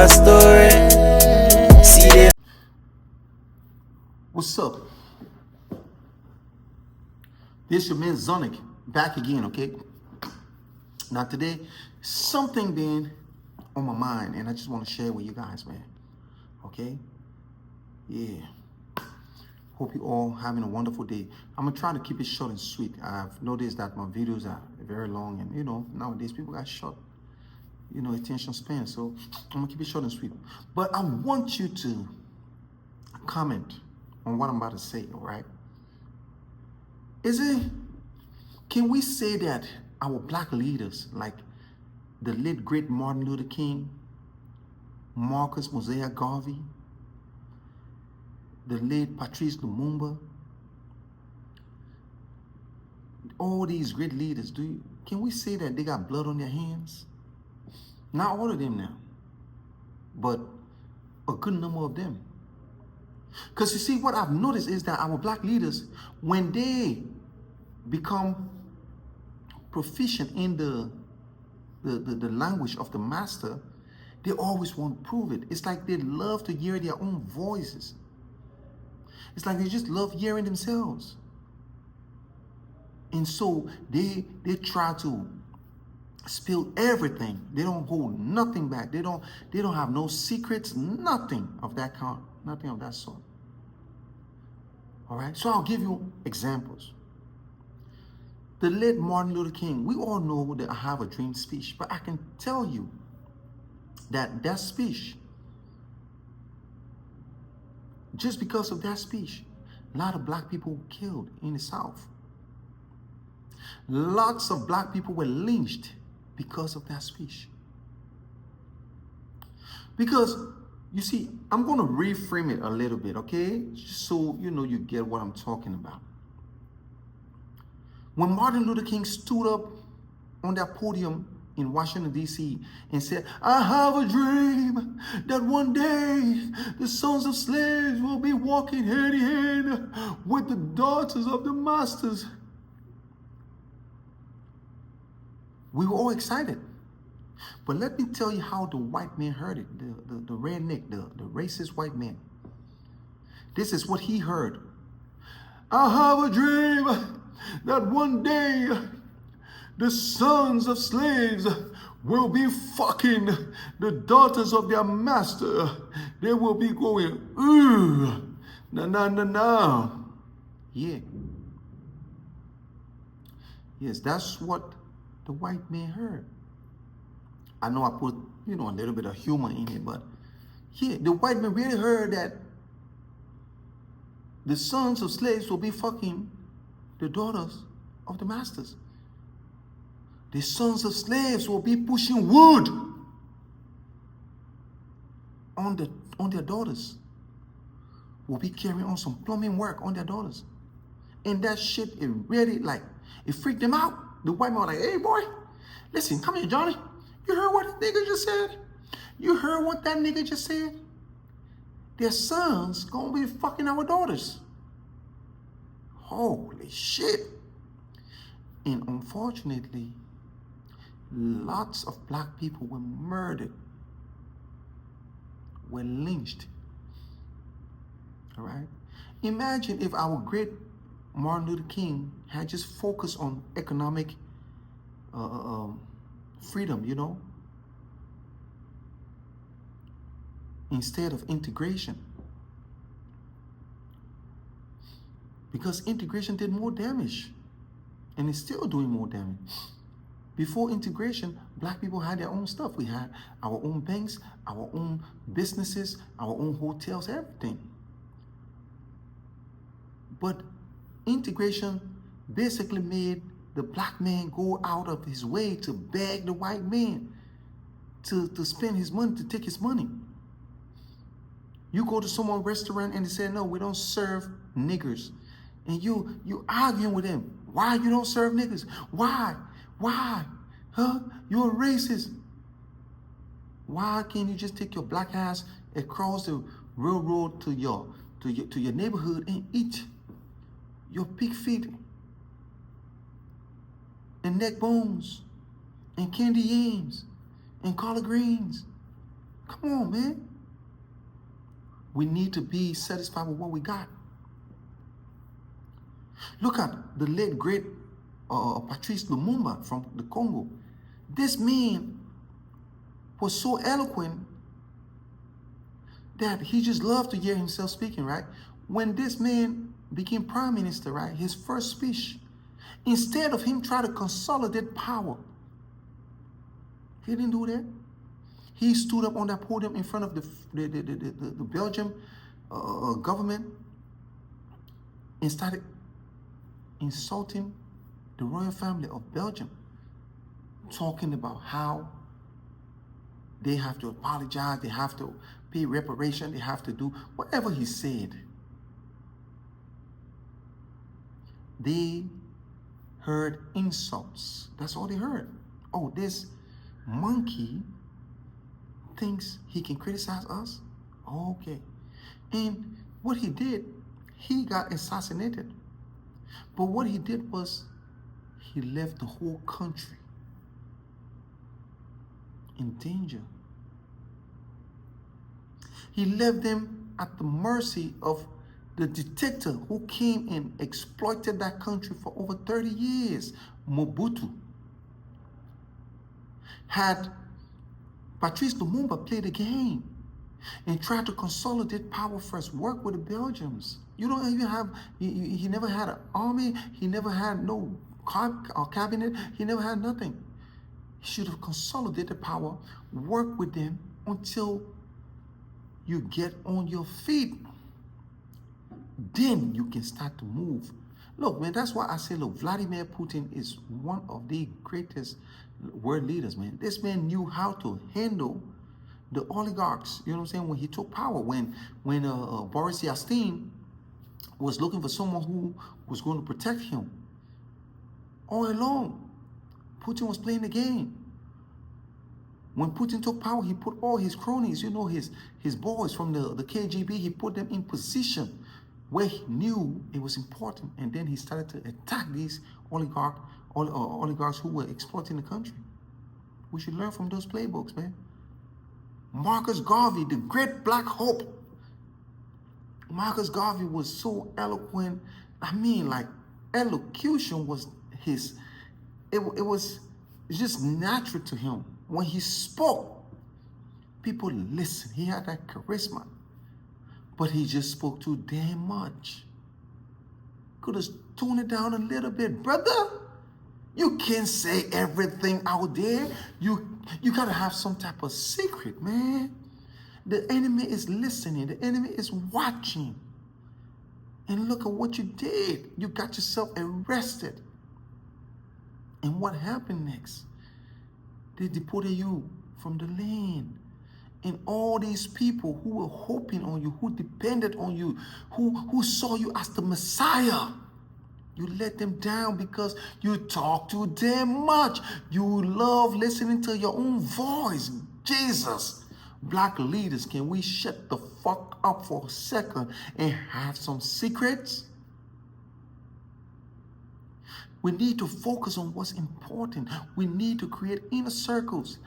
our story. See them. What's up? This your man Zonic back again, okay? Now today, something been on my mind and I just want to share with you guys, man. Okay? Yeah. Hope you all having a wonderful day. I'm gonna try to keep it short and sweet. I've noticed that my videos are very long and nowadays people got short, attention span. So I'm gonna keep it short and sweet. But I want you to comment on what I'm about to say, all right? Can we say that our black leaders, like the late great Martin Luther King, Marcus Mosiah Garvey, the late Patrice Lumumba, all these great leaders, can we say that they got blood on their hands? Not all of them now, but a good number of them. Because you see, what I've noticed is that our black leaders, when they become proficient in the language of the master, they always want to prove it. It's like they love to hear their own voices. It's like they just love hearing themselves. And so they try to spill everything. They don't hold nothing back. They don't have no secrets, nothing of that kind, nothing of that sort. All right, so I'll give you examples. The late Martin Luther King, we all know the I Have a Dream speech, but I can tell you that speech, just because of that speech, a lot of black people were killed in the South. Lots of black people were lynched because of that speech. Because, you see, I'm going to reframe it a little bit, okay? Just so you get what I'm talking about. When Martin Luther King stood up on that podium in Washington, D.C. and said, I have a dream that one day the sons of slaves will be walking hand in hand with the daughters of the masters. We were all excited. But let me tell you how the white man heard it, the redneck, the racist white man. This is what he heard. I have a dream that one day the sons of slaves will be fucking the daughters of their master. They will be going, ooh, na na na na. Yeah. Yes, that's what the white man heard. I know I put, a little bit of humor in it, but yeah, the white man really heard that the sons of slaves will be fucking the daughters of the masters. The sons of slaves will be pushing wood on their daughters. Will be carrying on some plumbing work on their daughters. And that shit, it freaked them out. The white man was like, hey boy, listen, come here, Johnny. You heard what the nigga just said? You heard what that nigga just said? Their sons gonna be fucking our daughters. Holy shit. And unfortunately, lots of black people were murdered, were lynched. All right? Imagine if our great Martin Luther King had just focused on economic freedom, instead of integration. Because integration did more damage, and it's still doing more damage. Before integration, black people had their own stuff. We had our own banks, our own businesses, our own hotels, everything. But integration basically made the black man go out of his way to beg the white man to spend his money, to take his money. You go to someone's restaurant and they say, no, we don't serve niggers. And you arguing with them. Why you don't serve niggers? Why? Huh? You're a racist. Why can't you just take your black ass across the railroad to your neighborhood and eat your pig feet and neck bones and candy yams and collard greens? Come on, man. We need to be satisfied with what we got. Look at the late great Patrice Lumumba from the Congo. This man was so eloquent that he just loved to hear himself speaking, right? When this man became prime minister, right, his first speech, instead of him trying to consolidate power, he didn't do that. He stood up on that podium in front of the Belgian government and started insulting the royal family of Belgium, talking about how they have to apologize, they have to pay reparation, they have to do whatever he said. They heard insults. That's all they heard. Oh, this monkey thinks he can criticize us? Okay. And what he did, he got assassinated. But what he did was he left the whole country in danger. He left them at the mercy of the dictator who came and exploited that country for over 30 years, Mobutu. Had Patrice Lumumba played the game and tried to consolidate power first, work with the Belgians. You don't even have, he never had an army, he never had no cabinet, he never had nothing. He should have consolidated power, work with them until you get on your feet. Then you can start to move. Look, man, that's why I say, look, Vladimir Putin is one of the greatest world leaders, man. This man knew how to handle the oligarchs, you know what I'm saying, when he took power, when Boris Yeltsin was looking for someone who was going to protect him. All along, Putin was playing the game. When Putin took power, he put all his cronies, you know, his boys from the KGB, he put them in position where he knew it was important. And then he started to attack these oligarchs who were exploiting the country. We should learn from those playbooks, man. Marcus Garvey, the great black hope. Marcus Garvey was so eloquent. I mean, like, elocution was his, it was just natural to him. When he spoke, people listened. He had that charisma. But he just spoke too damn much. Could have toned it down a little bit. Brother, you can't say everything out there. You gotta have some type of secret, man. The enemy is listening. The enemy is watching. And look at what you did. You got yourself arrested. And what happened next? They deported you from the land. And all these people who were hoping on you, who depended on you, who saw you as the Messiah, you let them down because you talk too damn much. You love listening to your own voice. Jesus. Black leaders, can we shut the fuck up for a second and have some secrets? We need to focus on what's important. We need to create inner circles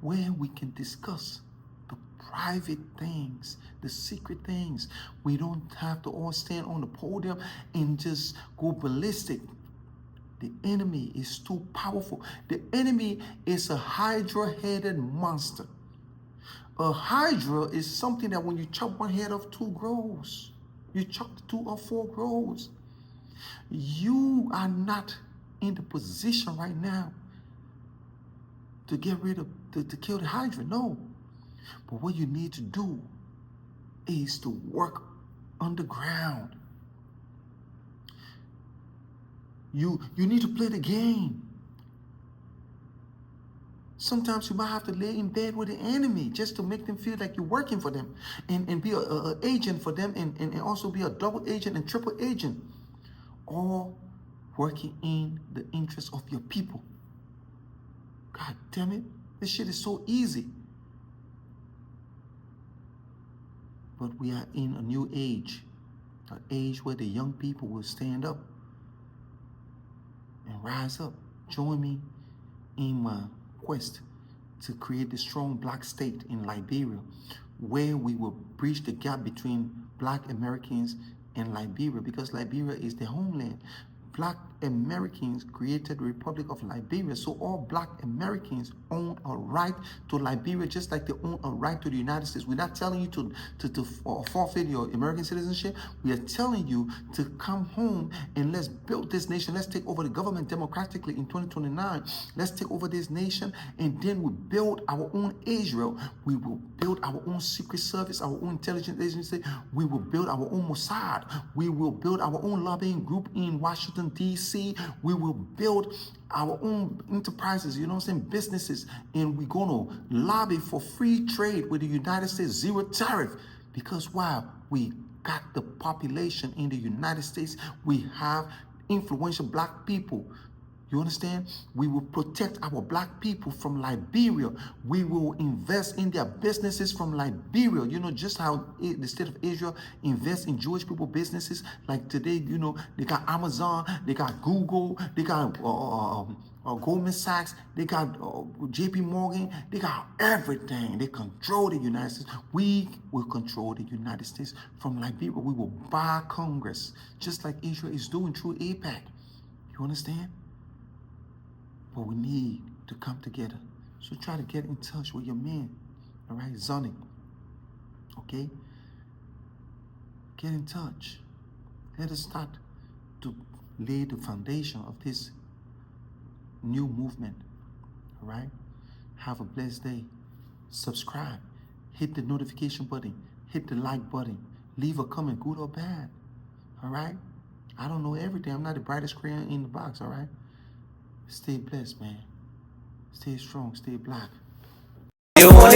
where we can discuss the private things, the secret things. We don't have to all stand on the podium and just go ballistic. The enemy is too powerful. The enemy is a hydra-headed monster. A hydra is something that when you chop one head off, two grows. You chop 2 or 4 grows. You are not in the position right now to get rid of, to kill the hydra, no. But what you need to do is to work underground. You need to play the game. Sometimes you might have to lay in bed with the enemy just to make them feel like you're working for them and be an agent for them and also be a double agent and triple agent. All working in the interest of your people. God damn it. This shit is so easy. But we are in a new age. An age where the young people will stand up and rise up. Join me in my quest to create a strong black state in Liberia, where we will bridge the gap between black Americans and Liberia, because Liberia is their homeland. Black Americans created the Republic of Liberia, so all black Americans own a right to Liberia, just like they own a right to the United States. We're not telling you to forfeit your American citizenship. We are telling you to come home and let's build this nation. Let's take over the government democratically in 2029. Let's take over this nation, and then we build our own Israel. We will build our own secret service, our own intelligence agency. We will build our own Mossad. We will build our own lobbying group in Washington, D.C. We will build our own enterprises, you know what I'm saying, businesses, and we're going to lobby for free trade with the United States, zero tariff, because while we got the population in the United States, we have influential black people. You understand? We will protect our black people from Liberia. We will invest in their businesses from Liberia. You know, just how the state of Israel invests in Jewish people businesses. Like today, you know, they got Amazon, they got Google, they got Goldman Sachs, they got JP Morgan, they got everything. They control the United States. We will control the United States from Liberia. We will buy Congress, just like Israel is doing through AIPAC. You understand? But we need to come together. So try to get in touch with your man, all right, Zonic, okay? Get in touch. Let us start to lay the foundation of this new movement, all right? Have a blessed day. Subscribe. Hit the notification button. Hit the like button. Leave a comment, good or bad, all right? I don't know everything. I'm not the brightest crayon in the box, all right? Stay blessed, man. Stay strong, stay black. You want